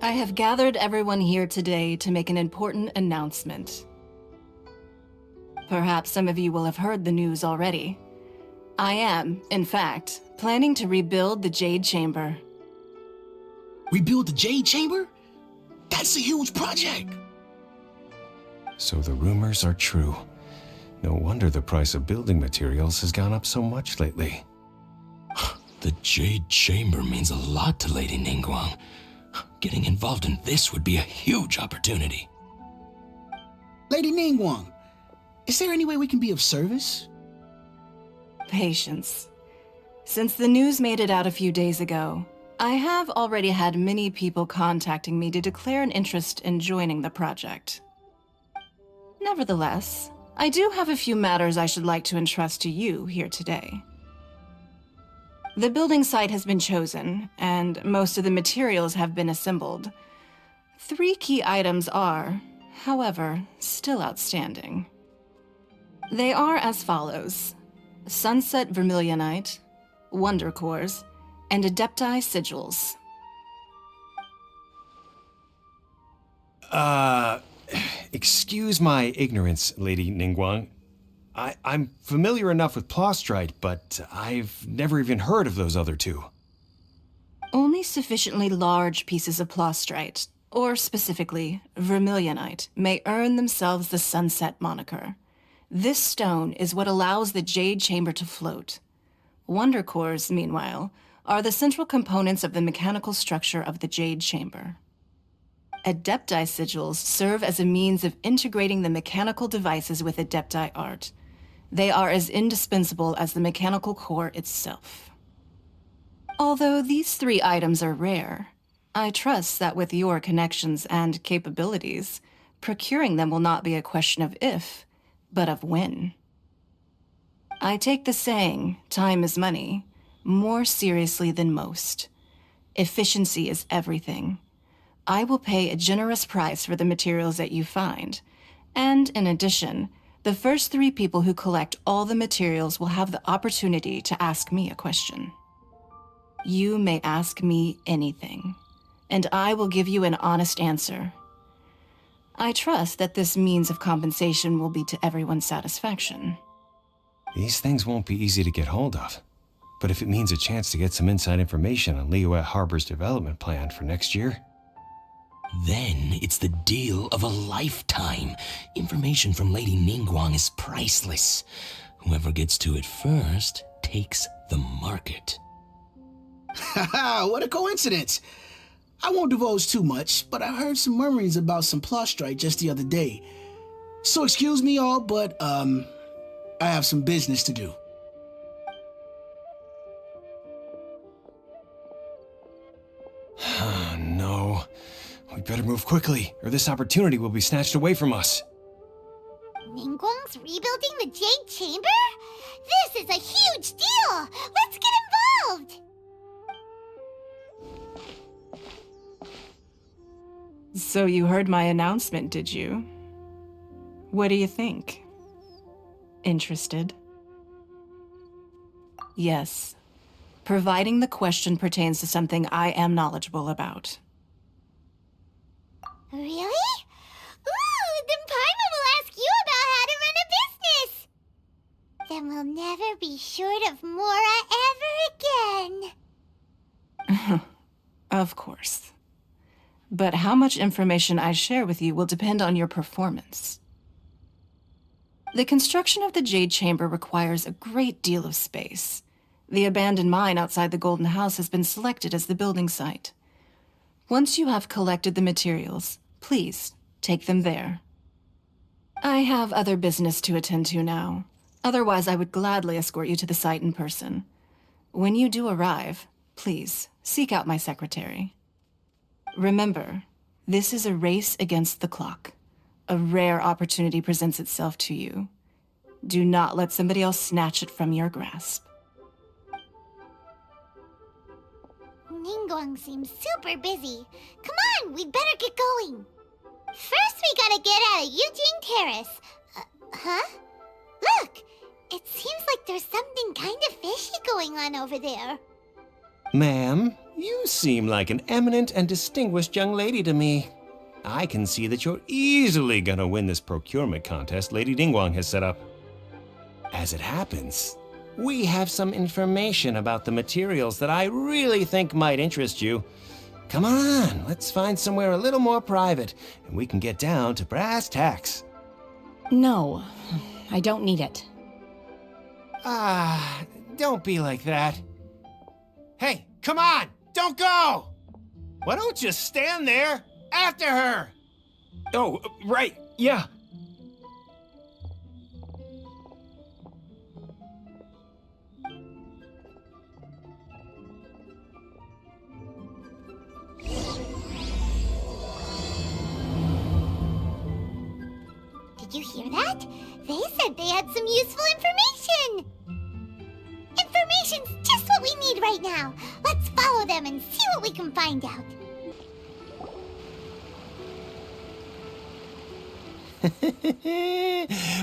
I have gathered everyone here today to make an important announcement. Perhaps some of you will have heard the news already. I am, in fact, planning to rebuild the Jade Chamber. Rebuild the Jade Chamber? That's a huge project! So the rumors are true. No wonder the price of building materials has gone up so much lately. The Jade Chamber means a lot to Lady Ningguang. Getting involved in this would be a huge opportunity. Lady Ningguang, is there any way we can be of service? Patience. Since the news made it out a few days ago, I have already had many people contacting me to declare an interest in joining the project. Nevertheless, I do have a few matters I should like to entrust to you here today. The building site has been chosen, and most of the materials have been assembled. 3 key items are, however, still outstanding. They are as follows: Sunset Vermilionite, Wonder Cores, and Adepti Sigils. Excuse my ignorance, Lady Ningguang. I'm familiar enough with Plostrite, but I've never even heard of those other 2. Only sufficiently large pieces of Plostrite, or specifically Vermilionite, may earn themselves the Sunset moniker. This stone is what allows the Jade Chamber to float. Wonder Cores, meanwhile, are the central components of the mechanical structure of the Jade Chamber. Adepti Sigils serve as a means of integrating the mechanical devices with Adepti art. They are as indispensable as the mechanical core itself. Although these 3 items are rare, I trust that with your connections and capabilities, procuring them will not be a question of if, but of when. I take the saying, time is money, more seriously than most. Efficiency is everything. I will pay a generous price for the materials that you find, and in addition, the first 3 people who collect all the materials will have the opportunity to ask me a question. You may ask me anything, and I will give you an honest answer. I trust that this means of compensation will be to everyone's satisfaction. These things won't be easy to get hold of. But if it means a chance to get some inside information on Liyue Harbor's development plan for next year... Then it's the deal of a lifetime. Information from Lady Ningguang is priceless. Whoever gets to it first takes the market. Haha, what a coincidence! I won't divulge too much, but I heard some murmurings about some Plostrite just the other day. So excuse me all, but, I have some business to do. No. We better move quickly, or this opportunity will be snatched away from us. Ningguang's rebuilding the Jade Chamber? This is a huge deal! Let's get involved! So you heard my announcement, did you? What do you think? Interested? Yes. Providing the question pertains to something I am knowledgeable about. Really? Ooh, then Paimon will ask you about how to run a business! Then we'll never be short of Mora ever again. Of course. But how much information I share with you will depend on your performance. The construction of the Jade Chamber requires a great deal of space. The abandoned mine outside the Golden House has been selected as the building site. Once you have collected the materials, please take them there. I have other business to attend to now. Otherwise, I would gladly escort you to the site in person. When you do arrive, please seek out my secretary. Remember, this is a race against the clock. A rare opportunity presents itself to you. Do not let somebody else snatch it from your grasp. Ningguang seems super busy. Come on, we'd better get going. First, we gotta get out of Eugene Terrace. Huh? Look! It seems like there's something kind of fishy going on over there. Ma'am, You seem like an eminent and distinguished young lady to me. I can see that you're easily gonna win this procurement contest Lady Ningguang has set up. As it happens, we have some information about the materials that I really think might interest you. Come on, let's find somewhere a little more private, and we can get down to brass tacks. No, I don't need it. Don't be like that. Hey, come on, don't go! Why don't you stand there after her? Oh, right, yeah. Did you hear that? They said they had some useful information! Information's just what we need right now. Let's follow them and see what we can find out.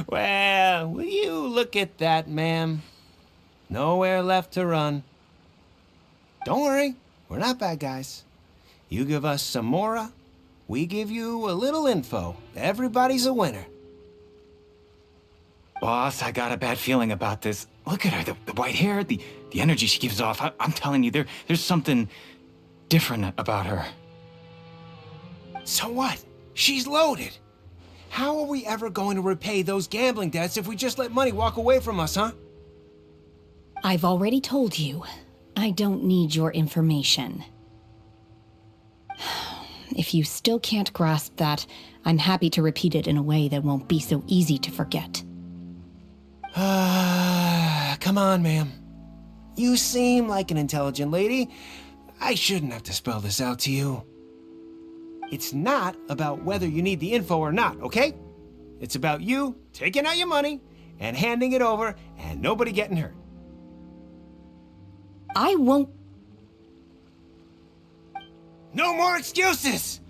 Well, will you look at that, ma'am? Nowhere left to run. Don't worry, we're not bad guys. You give us some mora, we give you a little info. Everybody's a winner. Boss, I got a bad feeling about this. Look at her, the white hair, the energy she gives off. I'm telling you, there's something different about her. So what? She's loaded. How are we ever going to repay those gambling debts if we just let money walk away from us, huh? I've already told you, I don't need your information. If you still can't grasp that, I'm happy to repeat it in a way that won't be so easy to forget. Come on, ma'am. You seem like an intelligent lady. I shouldn't have to spell this out to you. It's not about whether you need the info or not, okay? It's about you taking out your money and handing it over and nobody getting hurt. I won't. No more excuses!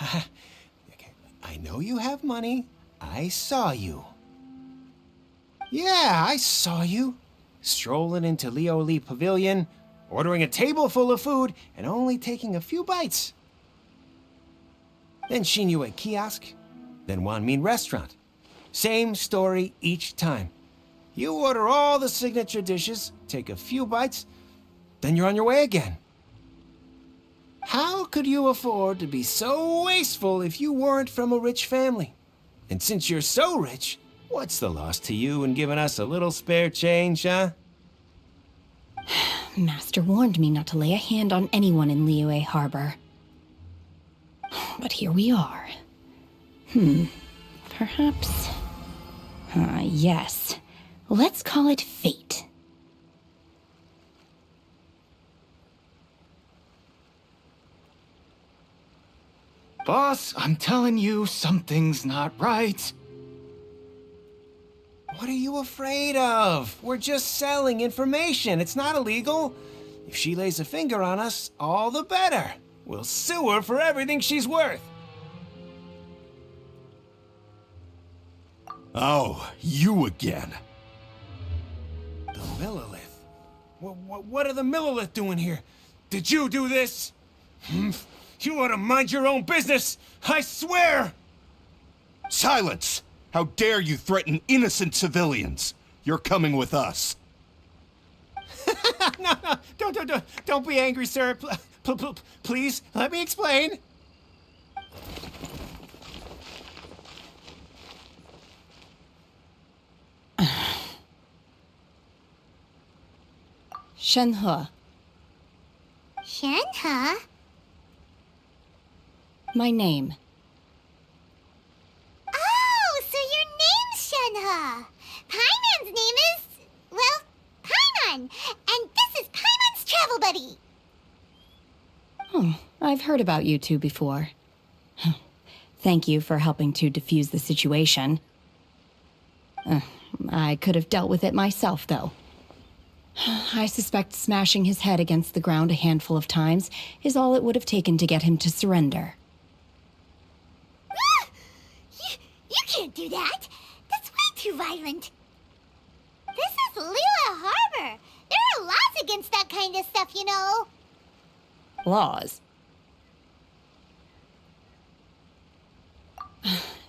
Okay, I know you have money. I saw you. Yeah, I saw you. Strolling into Leo Lee Pavilion, ordering a table full of food, and only taking a few bites. Then Shinyue Kiosk, then Wanmin Restaurant. Same story each time. You order all the signature dishes, take a few bites, then you're on your way again. How could you afford to be so wasteful if you weren't from a rich family? And since you're so rich, what's the loss to you in giving us a little spare change, huh? Master warned me not to lay a hand on anyone in Liyue Harbor. But here we are. Perhaps... yes. Let's call it fate. Boss, I'm telling you, something's not right. What are you afraid of? We're just selling information. It's not illegal. If she lays a finger on us, all the better. We'll sue her for everything she's worth. Oh, you again. The Millilith. What are the Millilith doing here? Did you do this? You ought to mind your own business, I swear! Silence! How dare you threaten innocent civilians? You're coming with us. No, don't be angry, sir. Please, let me explain. Shenhe, Shenhe? my name. Oh, so your name's Shenhe. Paimon's name is, well, Paimon. And this is Paimon's travel buddy. Oh, I've heard about you two before. Thank you for helping to defuse the situation. I could have dealt with it myself, though. I suspect smashing his head against the ground a handful of times is all it would have taken to get him to surrender. You can't do that. That's way too violent. This is Liyue Harbor. There are laws against that kind of stuff, you know. Laws?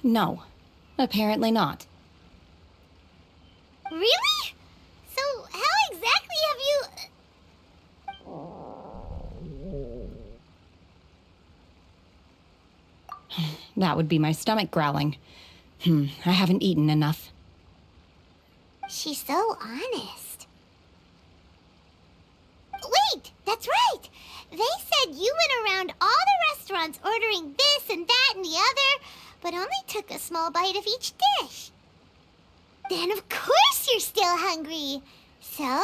No, apparently not. Really? So how exactly have you... That would be my stomach growling. I haven't eaten enough. She's so honest. Wait, that's right! They said you went around all the restaurants ordering this and that and the other, but only took a small bite of each dish. Then of course you're still hungry. So,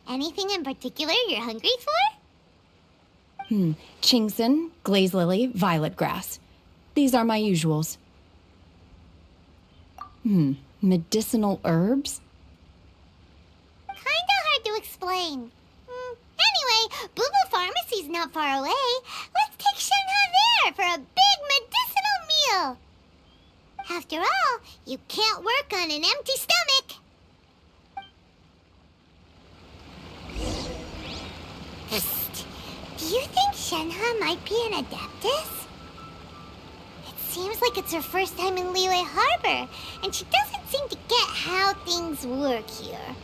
anything in particular you're hungry for? Chingson, glaze lily, violet grass. These are my usuals. Medicinal herbs? Kinda hard to explain. Anyway, Boo Boo Pharmacy's not far away. Let's take Shenhe there for a big medicinal meal. After all, you can't work on an empty stomach. Psst. Do you think Shenhe might be an Adeptus? It seems like it's her first time in Liyue Harbor, and she doesn't seem to get how things work here.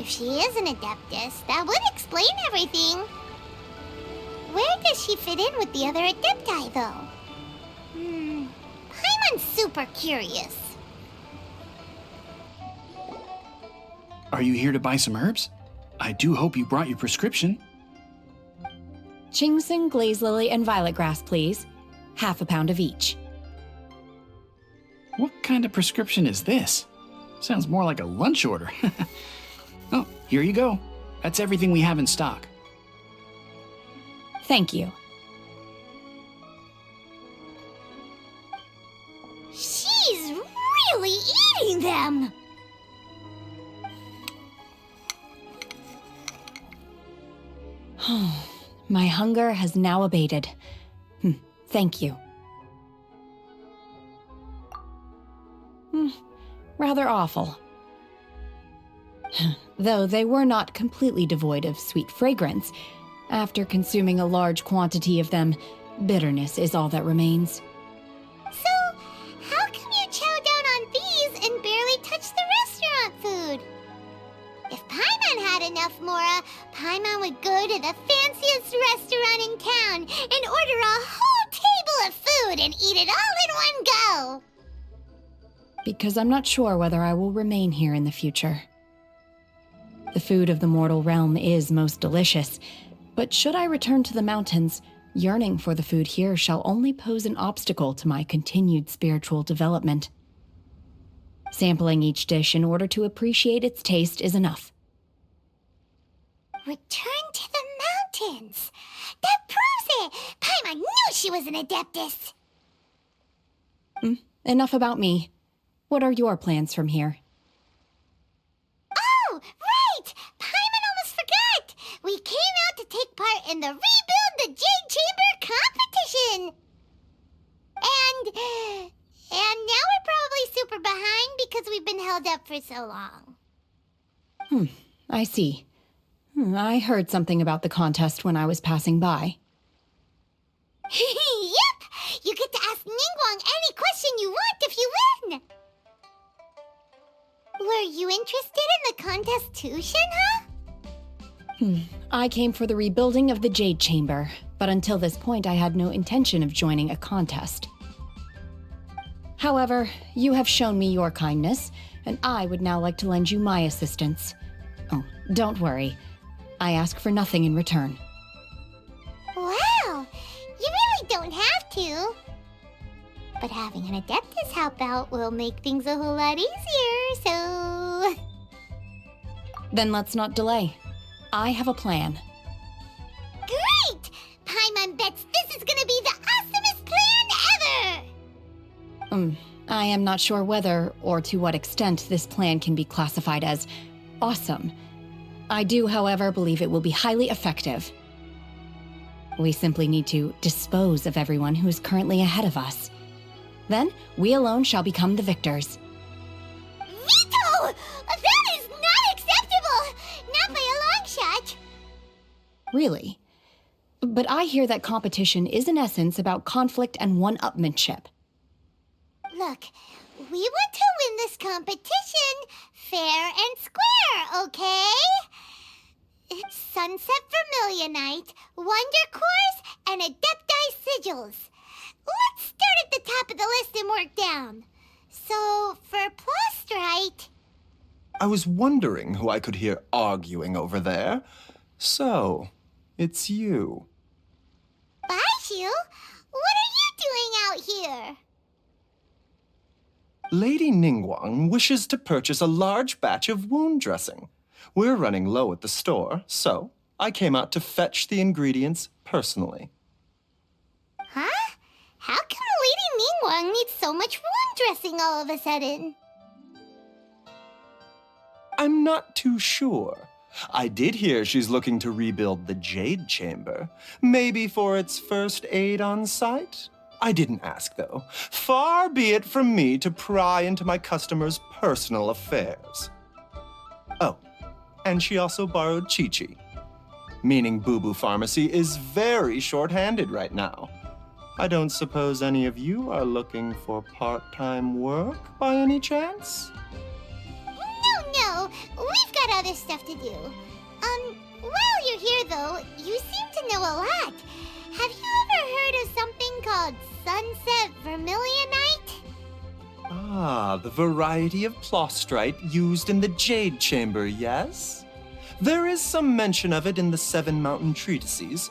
If she is an Adeptus, that would explain everything. Where does she fit in with the other Adepti, though? Paimon's super curious. Are you here to buy some herbs? I do hope you brought your prescription. Chingson, glaze lily, and violet grass, please. Half a pound of each. What kind of prescription is this? Sounds more like a lunch order. Oh, here you go. That's everything we have in stock. Thank you. She's really eating them! My hunger has now abated. Thank you. Rather awful. Though they were not completely devoid of sweet fragrance, after consuming a large quantity of them, bitterness is all that remains. So, how come you chow down on these and barely touch the restaurant food? If Paimon had enough Mora, Paimon would go to the fanciest restaurant in town and order a whole table of food and eat it all in one go. Because I'm not sure whether I will remain here in the future. The food of the mortal realm is most delicious, but should I return to the mountains, yearning for the food here shall only pose an obstacle to my continued spiritual development. Sampling each dish in order to appreciate its taste is enough. Return to the mountains! That proves it! Paimon knew she was an Adeptus! Enough about me. What are your plans from here? Oh, right! Paimon almost forgot! We came out to take part in the Rebuild the Jade Chamber competition! And now we're probably super behind because we've been held up for so long. I see. I heard something about the contest when I was passing by. Yep! You get to ask Ningguang any question you want if you win! Were you interested in the contest too, Shenhe? I came for the rebuilding of the Jade Chamber, but until this point I had no intention of joining a contest. However, you have shown me your kindness, and I would now like to lend you my assistance. Oh, don't worry. I ask for nothing in return. Wow! You really don't have to. But having an Adeptus help out will make things a whole lot easier, so... Then let's not delay. I have a plan. Great! Paimon bets this is gonna be the awesomest plan ever! I am not sure whether or to what extent this plan can be classified as awesome. I do, however, believe it will be highly effective. We simply need to dispose of everyone who is currently ahead of us. Then, we alone shall become the victors. Veto! That is not acceptable! Not by a long shot! Really? But I hear that competition is in essence about conflict and one-upmanship. Look, we want to win this competition fair and square, okay? It's Sunset Vermilionite, Wonder Cores, and Adepti Sigils. Let's start at the top of the list and work down. So, for Plustrite... I was wondering who I could hear arguing over there. So, it's you. Baishu? What are you doing out here? Lady Ningguang wishes to purchase a large batch of wound dressing. We're running low at the store, so I came out to fetch the ingredients personally. Huh? How come Lady Ningguang needs so much wound dressing all of a sudden? I'm not too sure. I did hear she's looking to rebuild the Jade Chamber. Maybe for its first aid on site? I didn't ask, though. Far be it from me to pry into my customers' personal affairs. Oh, and she also borrowed Chi-Chi. Meaning Boo Boo Pharmacy is very short-handed right now. I don't suppose any of you are looking for part-time work by any chance? No, we've got other stuff to do. While you're here though, you seem to know a lot. Have you ever heard of something called Sunset Vermilionite? Ah, the variety of Plustrite used in the Jade Chamber, yes? There is some mention of it in the Seven Mountain Treatises.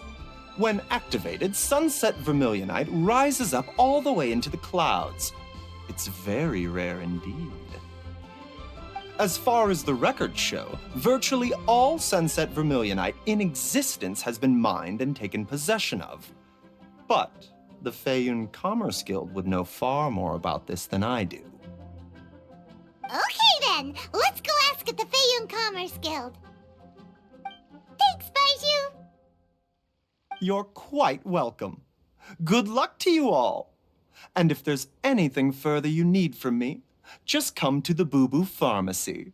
When activated, Sunset Vermilionite rises up all the way into the clouds. It's very rare indeed. As far as the records show, virtually all Sunset Vermilionite in existence has been mined and taken possession of. But the Feiyun Commerce Guild would know far more about this than I do. Okay then, let's go ask at the Feiyun Commerce Guild. Thanks, Baiju. You're quite welcome. Good luck to you all. And if there's anything further you need from me, just come to the Boo Boo Pharmacy.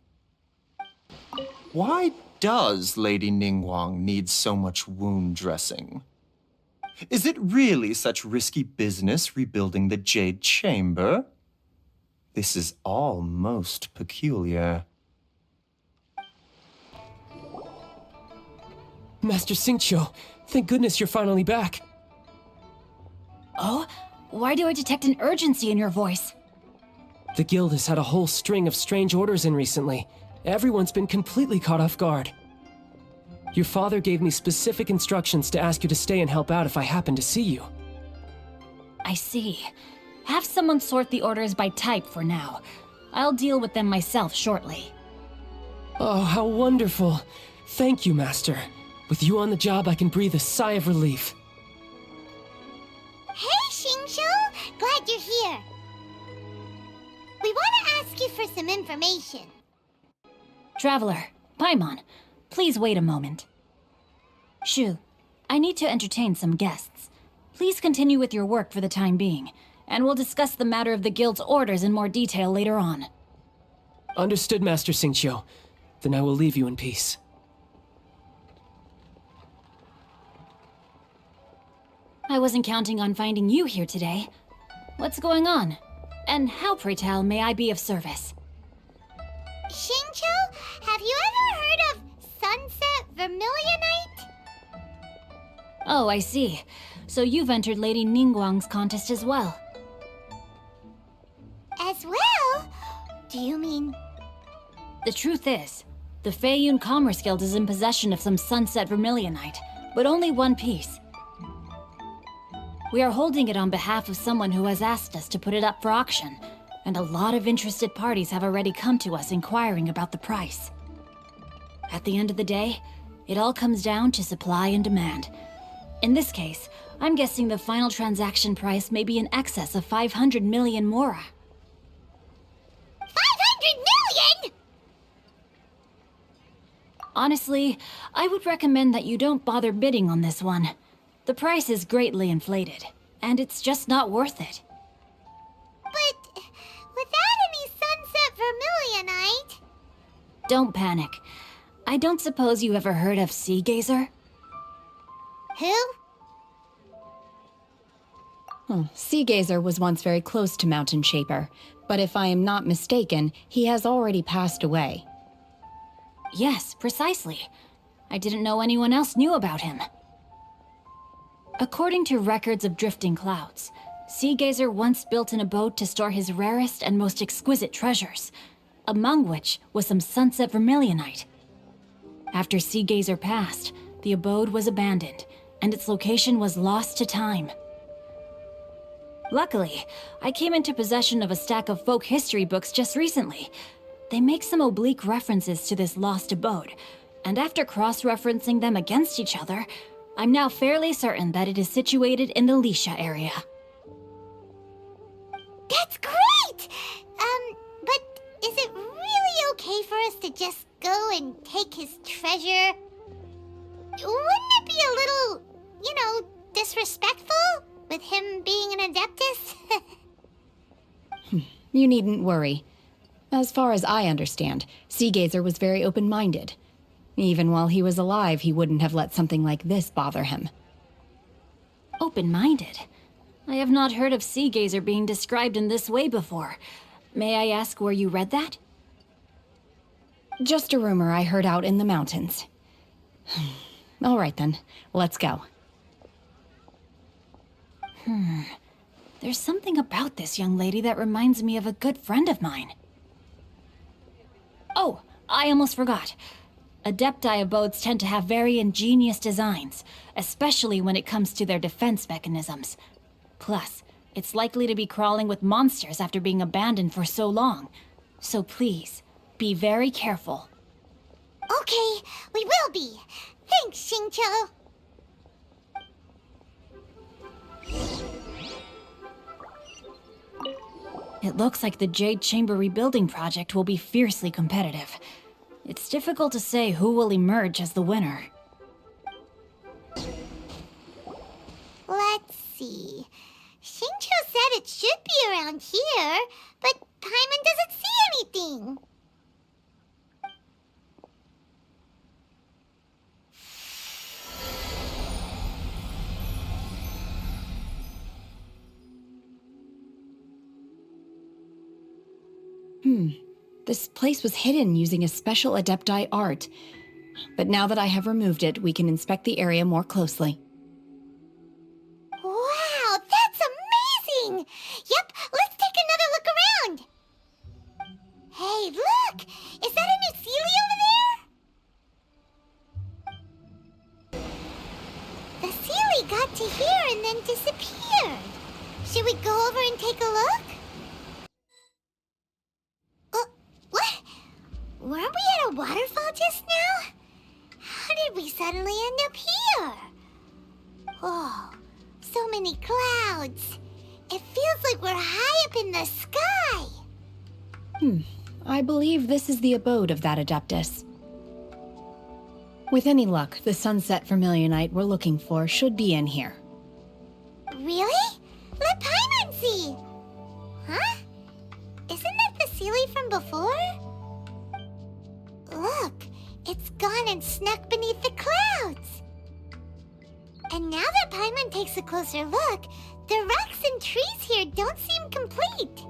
Why does Lady Ningguang need so much wound dressing? Is it really such risky business rebuilding the Jade Chamber? This is all most peculiar. Master Xingqiu, thank goodness you're finally back. Oh? Why do I detect an urgency in your voice? The guild has had a whole string of strange orders in recently. Everyone's been completely caught off guard. Your father gave me specific instructions to ask you to stay and help out if I happen to see you. I see. Have someone sort the orders by type for now. I'll deal with them myself shortly. Oh, how wonderful. Thank you, Master. With you on the job, I can breathe a sigh of relief. Hey, Xingqiu! Glad you're here. We want to ask you for some information. Traveler, Paimon, please wait a moment. Shu, I need to entertain some guests. Please continue with your work for the time being, and we'll discuss the matter of the guild's orders in more detail later on. Understood, Master Xingqiu. Then I will leave you in peace. I wasn't counting on finding you here today. What's going on? And how, pray tell, may I be of service? Xingqiu, have you ever heard of Sunset Vermilionite? Oh, I see. So you've entered Lady Ningguang's contest as well. As well? Do you mean... The truth is, the Feiyun Commerce Guild is in possession of some Sunset Vermilionite, but only one piece. We are holding it on behalf of someone who has asked us to put it up for auction, and a lot of interested parties have already come to us inquiring about the price. At the end of the day, it all comes down to supply and demand. In this case, I'm guessing the final transaction price may be in excess of 500 million mora. 500 million?! Honestly, I would recommend that you don't bother bidding on this one. The price is greatly inflated, and it's just not worth it. But without any Sunset Vermilionite... Don't panic. I don't suppose you ever heard of Sea Gazer? Who? Sea Gazer was once very close to Mountain Shaper, but if I am not mistaken, he has already passed away. Yes, precisely. I didn't know anyone else knew about him. According to records of drifting clouds, Sea Gazer once built an abode to store his rarest and most exquisite treasures, among which was some sunset vermilionite. After Sea Gazer passed, the abode was abandoned, and its location was lost to time. Luckily, I came into possession of a stack of folk history books just recently. They make some oblique references to this lost abode, and after cross-referencing them against each other, I'm now fairly certain that it is situated in the Lisha area. That's great! But is it really okay for us to just go and take his treasure? Wouldn't it be a little, disrespectful with him being an Adeptus? You needn't worry. As far as I understand, Sea Gazer was very open-minded. Even while he was alive, he wouldn't have let something like this bother him. Open-minded? I have not heard of Sea Gazer being described in this way before. May I ask where you read that? Just a rumor I heard out in the mountains. All right then, let's go. There's something about this young lady that reminds me of a good friend of mine. Oh, I almost forgot. Adepti abodes tend to have very ingenious designs, especially when it comes to their defense mechanisms. Plus, it's likely to be crawling with monsters after being abandoned for so long. So please, be very careful. Okay, we will be. Thanks, Xingqiu. It looks like the Jade Chamber rebuilding project will be fiercely competitive. It's difficult to say who will emerge as the winner. Let's see. Xingqiu said it should be around here, but Paimon doesn't see anything. This place was hidden using a special Adepti art. But now that I have removed it, we can inspect the area more closely. Wow, that's amazing! Yep, let's take another look around. Hey, look! Is that a new Sealy over there? The Sealy got to here and then disappeared. Should we go over and take a look? What? Weren't we at a waterfall just now? How did we suddenly end up here? Oh, so many clouds. It feels like we're high up in the sky. I believe this is the abode of that Adeptus. With any luck, the sunset vermilionite we're looking for should be in here. Really? Let Paimon see. Huh? Isn't that the Sealy from before? Look, it's gone and snuck beneath the clouds. And now that Paimon takes a closer look, the rocks and trees here don't seem complete.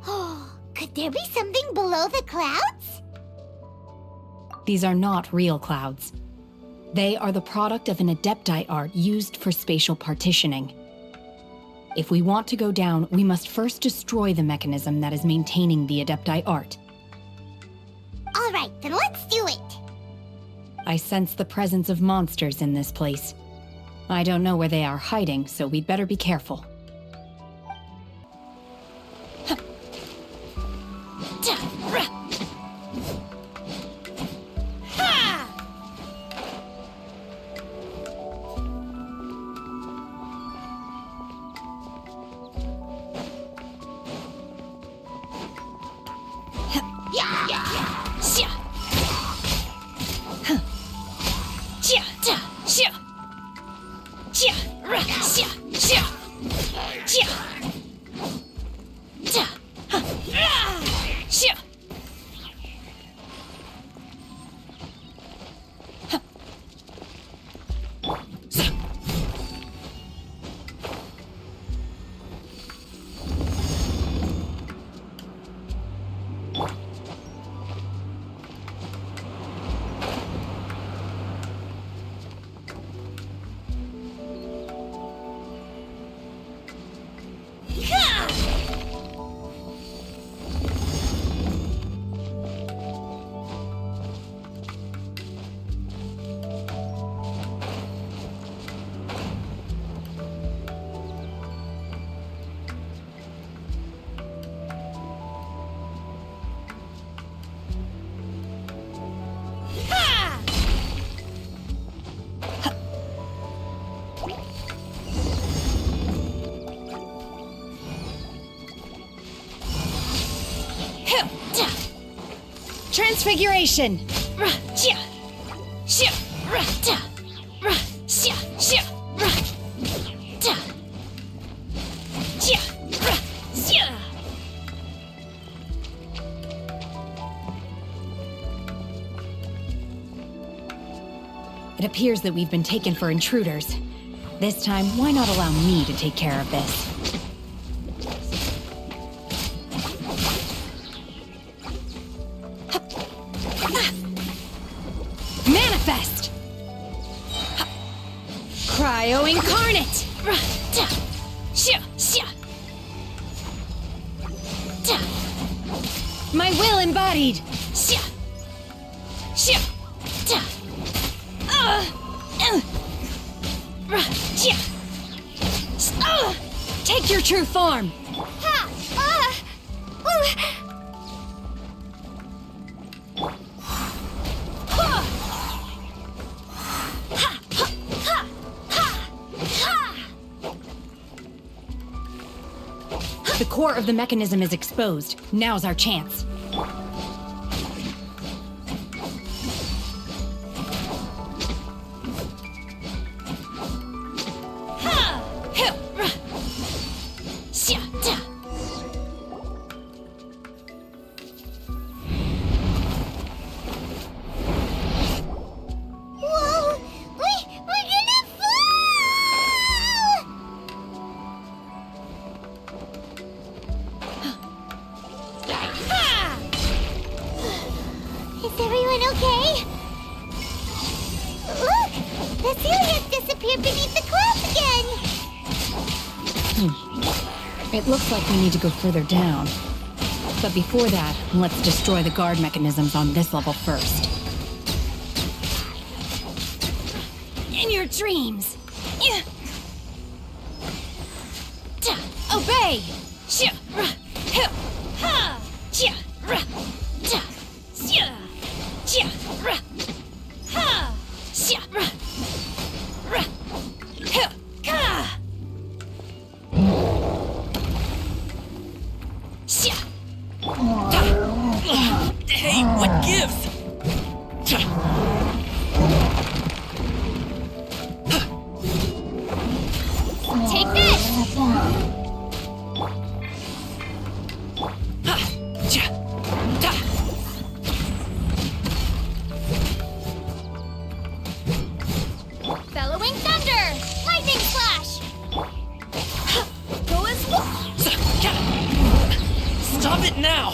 Oh, could there be something below the clouds? These are not real clouds. They are the product of an Adepti art used for spatial partitioning. If we want to go down, we must first destroy the mechanism that is maintaining the Adepti art. All right, then let's do it. I sense the presence of monsters in this place. I don't know where they are hiding, so we'd better be careful. Transfiguration! It appears that we've been taken for intruders. This time, why not allow me to take care of this? Manifest! Cryo Incarnate! My will embodied! Take your true form! The core of the mechanism is exposed. Now's our chance. Whoa! We're gonna fall! Is everyone okay? Look! The ceiling disappeared beneath the clouds again! It looks like we need to go further down. But before that, let's destroy the guard mechanisms on this level first. In your dreams! Obey! Hey, what gives? Take this! Bellowing thunder! Lightning flash! Go as one! Stop it now!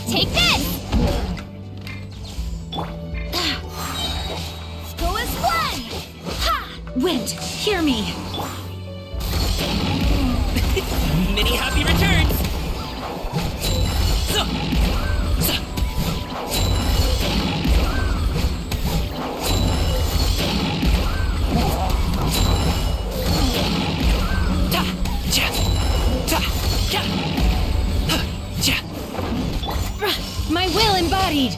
Take this! Go as one! Wind, hear me! Many happy returns! My will embodied!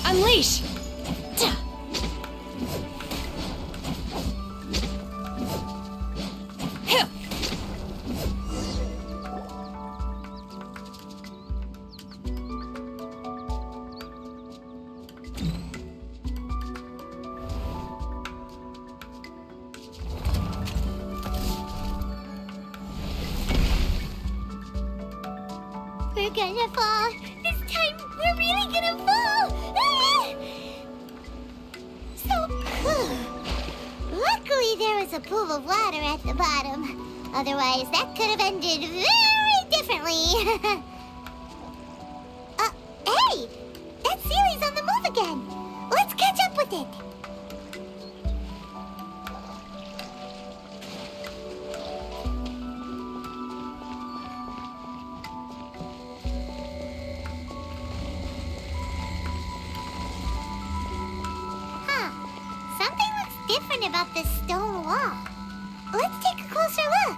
Unleash! We're gonna fall! This time, we're really gonna fall! Ah! Luckily, there was a pool of water at the bottom. Otherwise, that could have ended very differently. Hey! That Sealy's on the move again! Let's catch up with it! different about this stone wall. Let's take a closer look.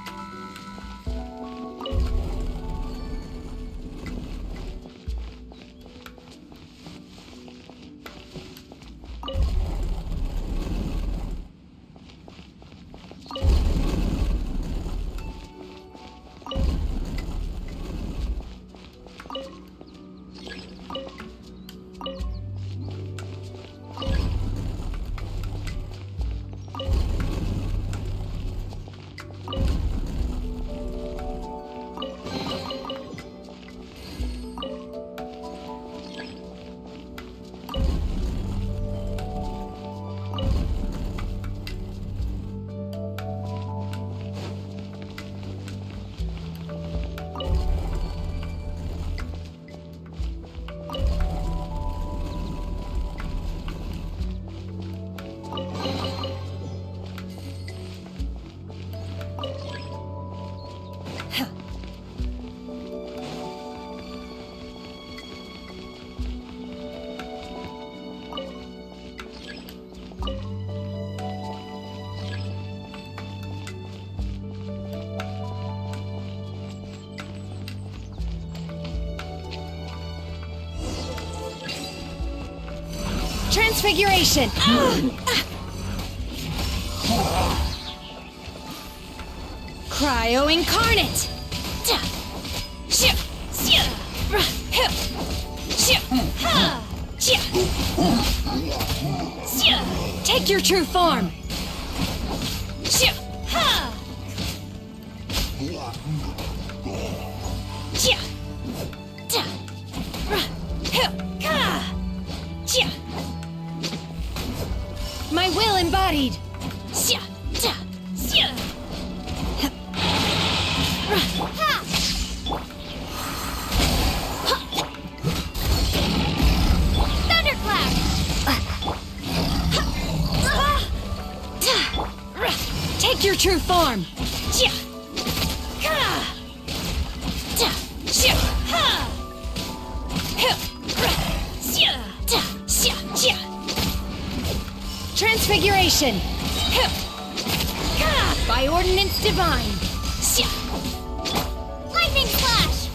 Transfiguration! Cryo incarnate! Take your true form! My will embodied! Thunderclap! Take your true form! Transfiguration! By ordinance divine! Lightning Slash!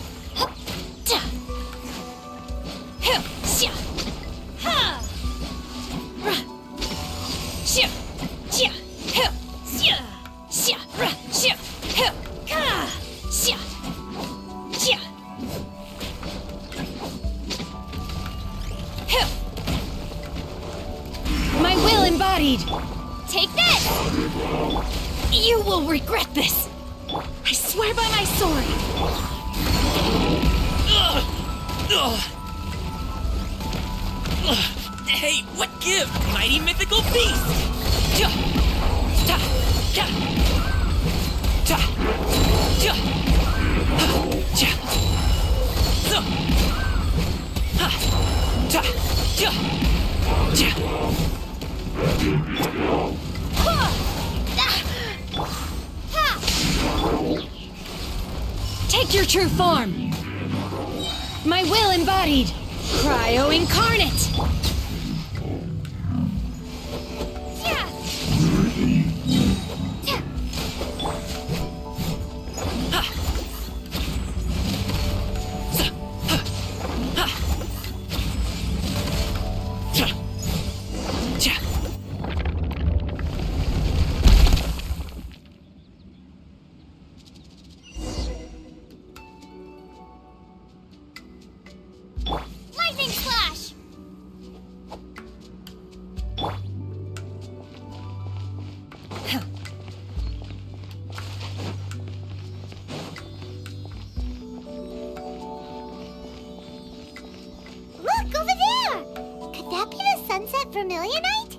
My will embodied! Take this! You will regret this! I swear by my sword! Hey, what give, mighty mythical beast? Take your true form! My will embodied! Cryo incarnate! Lightning Slash! Look, over there! Could that be the Sunset Vermilionite?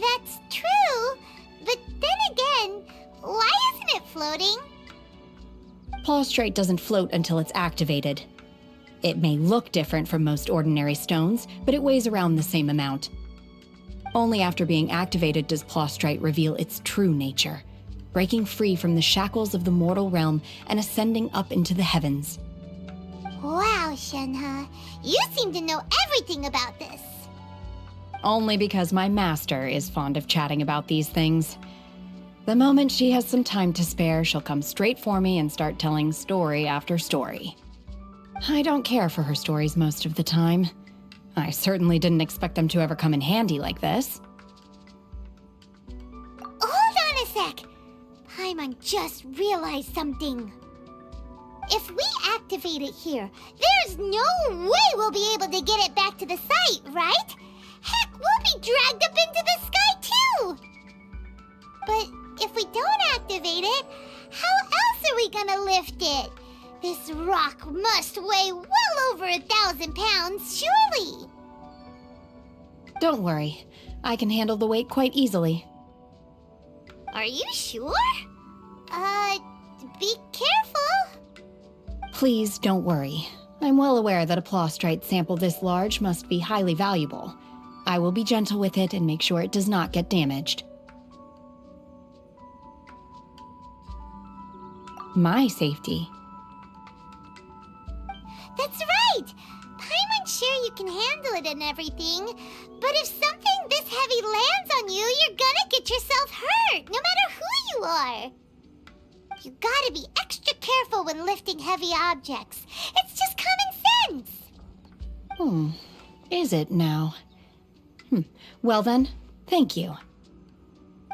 That's true, but then again, why isn't it floating? Plaustrite doesn't float until it's activated. It may look different from most ordinary stones, but it weighs around the same amount. Only after being activated does Plaustrite reveal its true nature, breaking free from the shackles of the mortal realm and ascending up into the heavens. Wow, Shenhe, you seem to know everything about this. Only because my master is fond of chatting about these things. The moment she has some time to spare, she'll come straight for me and start telling story after story. I don't care for her stories most of the time. I certainly didn't expect them to ever come in handy like this. Hold on a sec. Paimon just realized something. If we activate it here, there's no way we'll be able to get it back to the site, right? Heck, we'll be dragged up into the sky too! But if we don't activate it, how else are we gonna lift it? This rock must weigh well over 1,000 pounds, surely! Don't worry. I can handle the weight quite easily. Are you sure? Be careful! Please don't worry. I'm well aware that a plaustrite sample this large must be highly valuable. I will be gentle with it and make sure it does not get damaged. My safety. That's right! Paimon's sure you can handle it and everything, but if something this heavy lands on you, you're gonna get yourself hurt, no matter who you are. You gotta be extra careful when lifting heavy objects. It's just common sense. Is it now? Well then, thank you.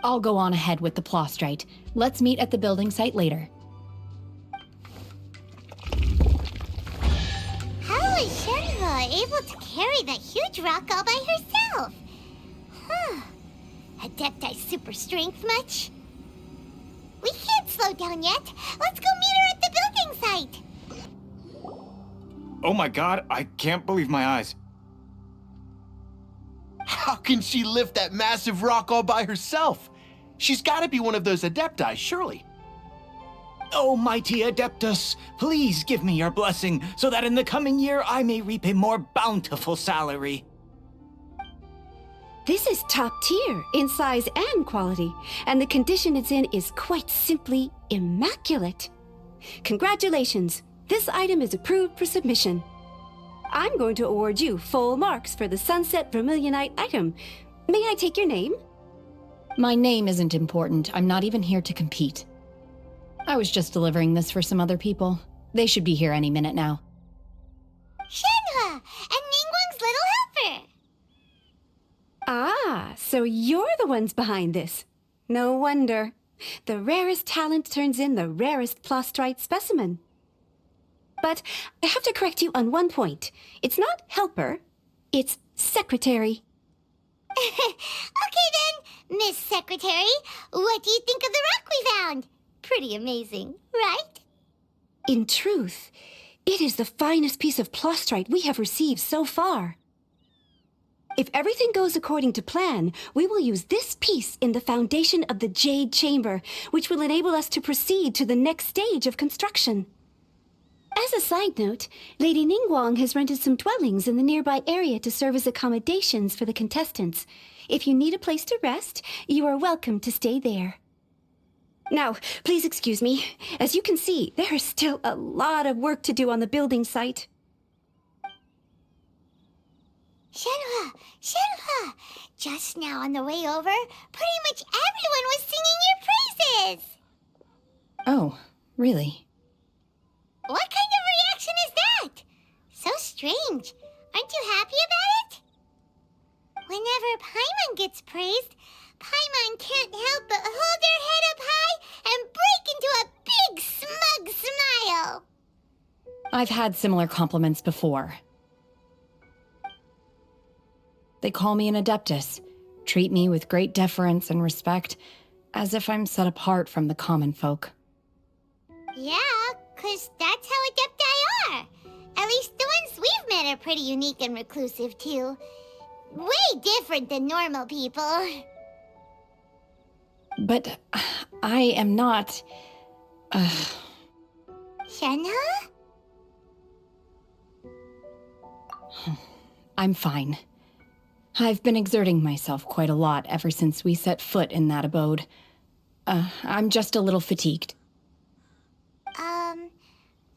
I'll go on ahead with the plaustrite. Let's meet at the building site later. How is Shenhe able to carry that huge rock all by herself? Adepti super strength much? We can't slow down yet. Let's go meet her at the building site. Oh my god, I can't believe my eyes. How can she lift that massive rock all by herself? She's gotta be one of those Adepti, surely. Oh, mighty Adeptus, please give me your blessing so that in the coming year I may reap a more bountiful salary. This is top tier in size and quality, and the condition it's in is quite simply immaculate. Congratulations, this item is approved for submission. I'm going to award you full marks for the Sunset Vermilionite item. May I take your name? My name isn't important. I'm not even here to compete. I was just delivering this for some other people. They should be here any minute now. Shenhe and Ningguang's little helper. Ah, so you're the ones behind this. No wonder. The rarest talent turns in the rarest plaustrite specimen. But I have to correct you on one point. It's not helper, it's secretary. Okay then, Miss Secretary, what do you think of the rock we found? Pretty amazing, right? In truth, it is the finest piece of plaustrite we have received so far. If everything goes according to plan, we will use this piece in the foundation of the Jade Chamber, which will enable us to proceed to the next stage of construction. As a side note, Lady Ningguang has rented some dwellings in the nearby area to serve as accommodations for the contestants. If you need a place to rest, you are welcome to stay there. Now, please excuse me. As you can see, there is still a lot of work to do on the building site. Shenhe! Just now on the way over, pretty much everyone was singing your praises! Oh, really? What kind of reaction is that? So strange. Aren't you happy about it? Whenever Paimon gets praised, Paimon can't help but hold her head up high and break into a big smug smile. I've had similar compliments before. They call me an Adeptus, treat me with great deference and respect, as if I'm set apart from the common folk. Yeah, 'cause that's how Adepti are. At least the ones we've met are pretty unique and reclusive, too. Way different than normal people. But I am not... Shenhe? I'm fine. I've been exerting myself quite a lot ever since we set foot in that abode. I'm just a little fatigued.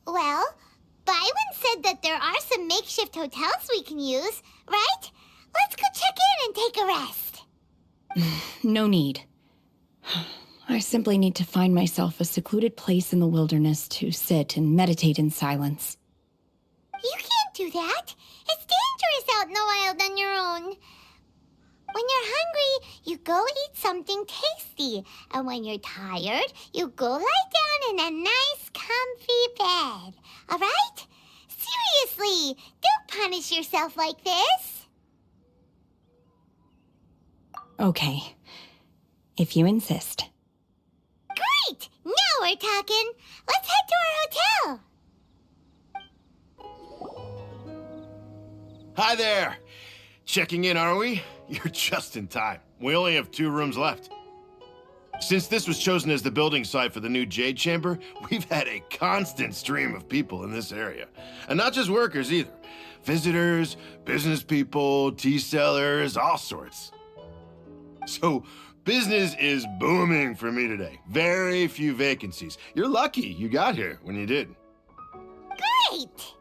Well, Byron said that there are some makeshift hotels we can use, right? Let's go check in and take a rest. No need. I simply need to find myself a secluded place in the wilderness to sit and meditate in silence. You can't do that. It's dangerous out in the wild on your own. When you're hungry, you go eat something tasty. And when you're tired, you go lie down in a nice, comfy bed. All right? Seriously, don't punish yourself like this. Okay. If you insist. Great! Now we're talking. Let's head to our hotel. Hi there! Checking in, are we? You're just in time. We only have 2 rooms left. Since this was chosen as the building site for the new Jade Chamber, we've had a constant stream of people in this area. And not just workers either. Visitors, business people, tea sellers, all sorts. So, business is booming for me today. Very few vacancies. You're lucky you got here when you did. Great!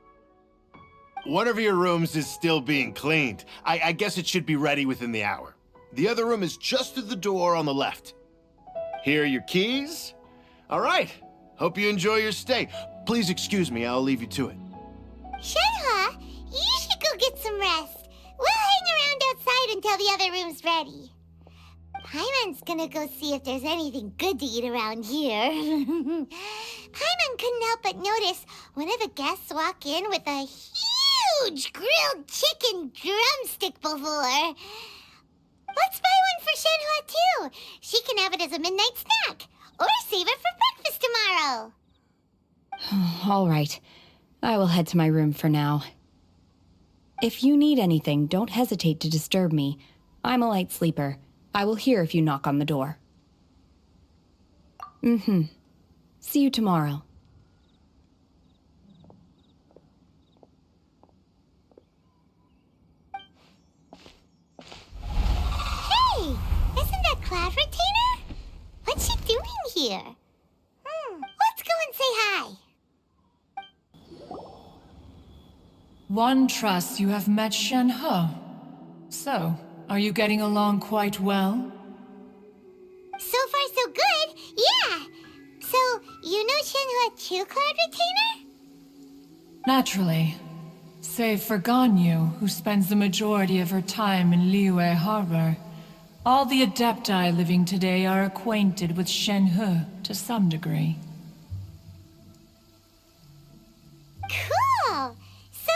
One of your rooms is still being cleaned. I guess it should be ready within the hour. The other room is just through the door on the left. Here are your keys. All right. Hope you enjoy your stay. Please excuse me, I'll leave you to it. Shenhe, you should go get some rest. We'll hang around outside until the other room's ready. Paimon's gonna go see if there's anything good to eat around here. Paimon couldn't help but notice one of the guests walk in with a huge grilled chicken drumstick before. Let's buy one for Shenhe too. She can have it as a midnight snack, or save it for breakfast tomorrow. All right. I will head to my room for now. If you need anything, don't hesitate to disturb me. I'm a light sleeper. I will hear if you knock on the door. See you tomorrow. Hey, isn't that Cloud Retainer? What's she doing here? Let's go and say hi. One trusts you have met Shenhe. So, are you getting along quite well? So far, so good. Yeah. So, you know Shenhe too, Cloud Retainer? Naturally. Save for Ganyu, who spends the majority of her time in Liyue Harbor. All the Adepti living today are acquainted with Shenhe to some degree. Cool. So,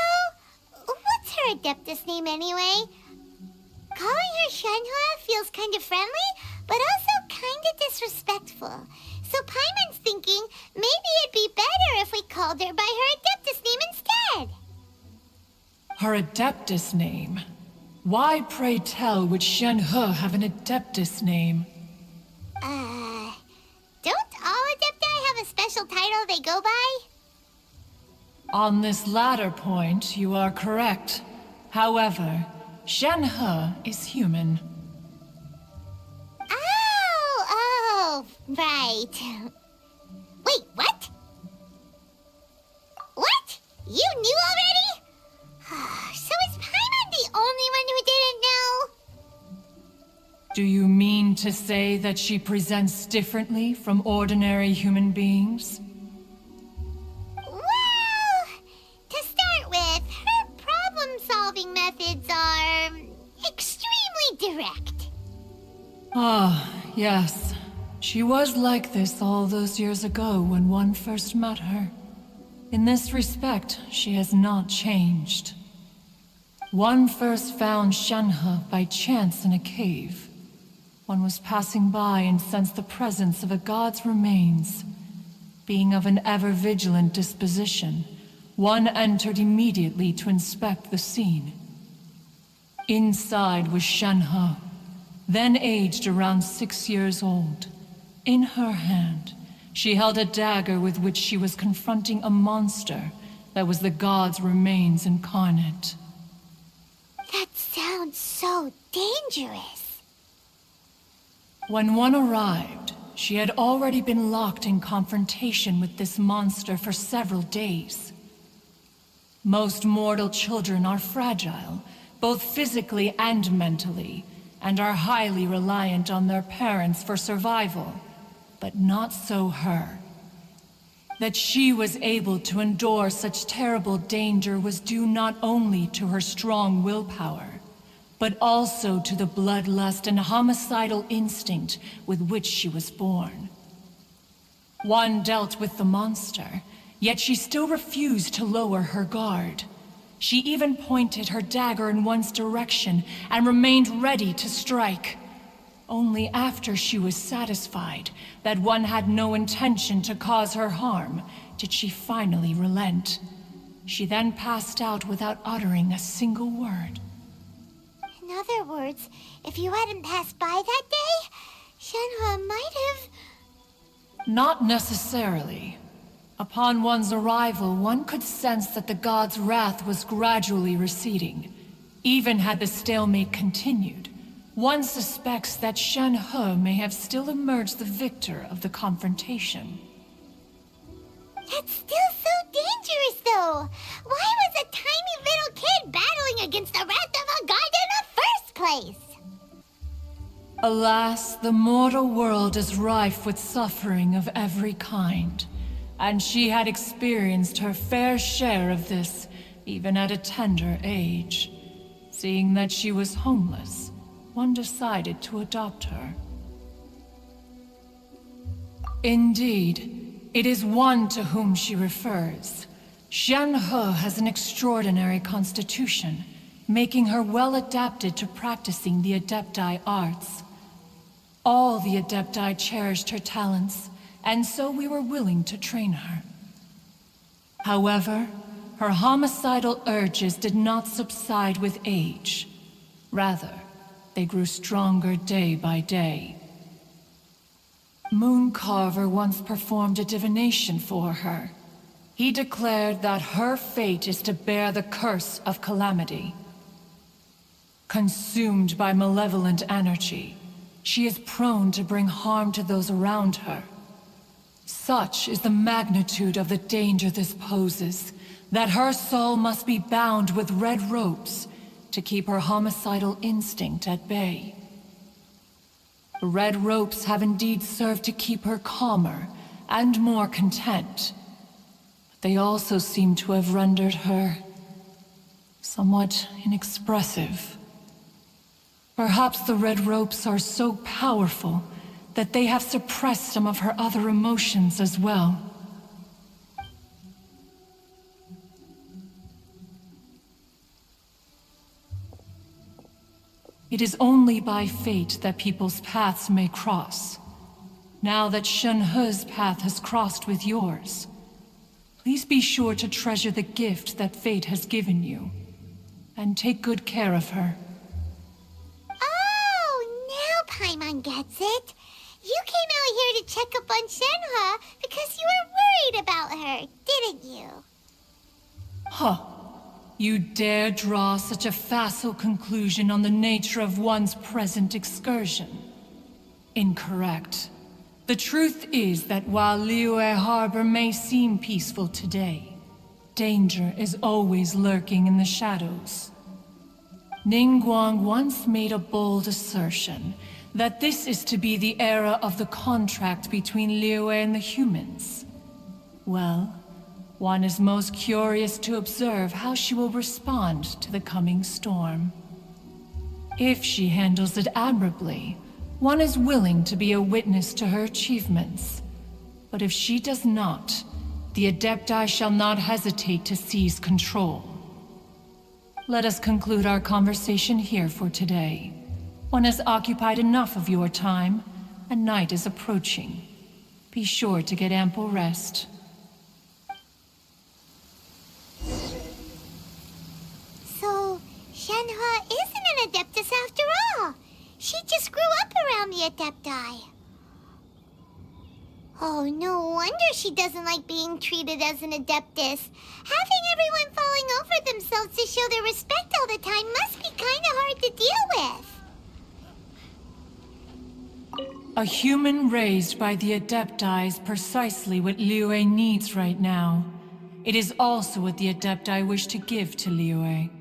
what's her Adeptus name anyway? Calling her Shenhe feels kind of friendly, but also kind of disrespectful. So Paimon's thinking maybe it'd be better if we called her by her Adeptus name instead. Her Adeptus name? Why, pray tell, would Shenhe have an Adeptus name? Don't all Adepti have a special title they go by? On this latter point, you are correct. However, Shenhe is human. Oh, right. Wait, what? What? You knew already? So is Paimon the only one who didn't know? Do you mean to say that she presents differently from ordinary human beings? Well, to start with, her problem-solving methods are extremely direct. Ah, yes. She was like this all those years ago when one first met her. In this respect, she has not changed. One first found Shenhe by chance in a cave. One was passing by and sensed the presence of a god's remains. Being of an ever-vigilant disposition, one entered immediately to inspect the scene. Inside was Shenhe, then aged around 6 years old. In her hand, she held a dagger with which she was confronting a monster that was the god's remains incarnate. That sounds so dangerous. When one arrived, she had already been locked in confrontation with this monster for several days. Most mortal children are fragile, both physically and mentally, and are highly reliant on their parents for survival. But not so her. That she was able to endure such terrible danger was due not only to her strong willpower, but also to the bloodlust and homicidal instinct with which she was born. One dealt with the monster, yet she still refused to lower her guard. She even pointed her dagger in one's direction and remained ready to strike. Only after she was satisfied that one had no intention to cause her harm did she finally relent. She then passed out without uttering a single word. In other words, if you hadn't passed by that day, Shenhe might have... Not necessarily. Upon one's arrival, one could sense that the god's wrath was gradually receding. Even had the stalemate continued, one suspects that Shenhe may have still emerged the victor of the confrontation. That's still so dangerous, though! Why was a tiny little kid battling against the wrath of a god in the first place? Alas, the mortal world is rife with suffering of every kind, and she had experienced her fair share of this, even at a tender age. Seeing that she was homeless, one decided to adopt her. Indeed, it is one to whom she refers. Shenhe has an extraordinary constitution, making her well adapted to practicing the Adepti arts. All the Adepti cherished her talents, and so we were willing to train her. However, her homicidal urges did not subside with age. Rather, they grew stronger day by day. Mooncarver once performed a divination for her. He declared that her fate is to bear the curse of calamity. Consumed by malevolent energy, she is prone to bring harm to those around her. Such is the magnitude of the danger this poses, that her soul must be bound with red ropes to keep her homicidal instinct at bay. The red ropes have indeed served to keep her calmer and more content, but they also seem to have rendered her somewhat inexpressive. Perhaps the red ropes are so powerful that they have suppressed some of her other emotions as well. It is only by fate that people's paths may cross. Now that Shenhe's path has crossed with yours, please be sure to treasure the gift that fate has given you, and take good care of her. Oh, now Paimon gets it. You came out here to check up on Shenhe because you were worried about her, didn't you? Huh. You dare draw such a facile conclusion on the nature of one's present excursion? Incorrect. The truth is that while Liyue Harbor may seem peaceful today, danger is always lurking in the shadows. Ningguang once made a bold assertion that this is to be the era of the contract between Liyue and the humans. Well, one is most curious to observe how she will respond to the coming storm. If she handles it admirably, one is willing to be a witness to her achievements. But if she does not, the Adepti shall not hesitate to seize control. Let us conclude our conversation here for today. One has occupied enough of your time, and night is approaching. Be sure to get ample rest. So, Shenhe isn't an Adeptus after all. She just grew up around the Adepti. Oh, no wonder she doesn't like being treated as an Adeptus. Having everyone falling over themselves to show their respect all the time must be kind of hard to deal with. A human raised by the Adepti is precisely what Liyue needs right now. It is also what the Adepti wish to give to Liyue.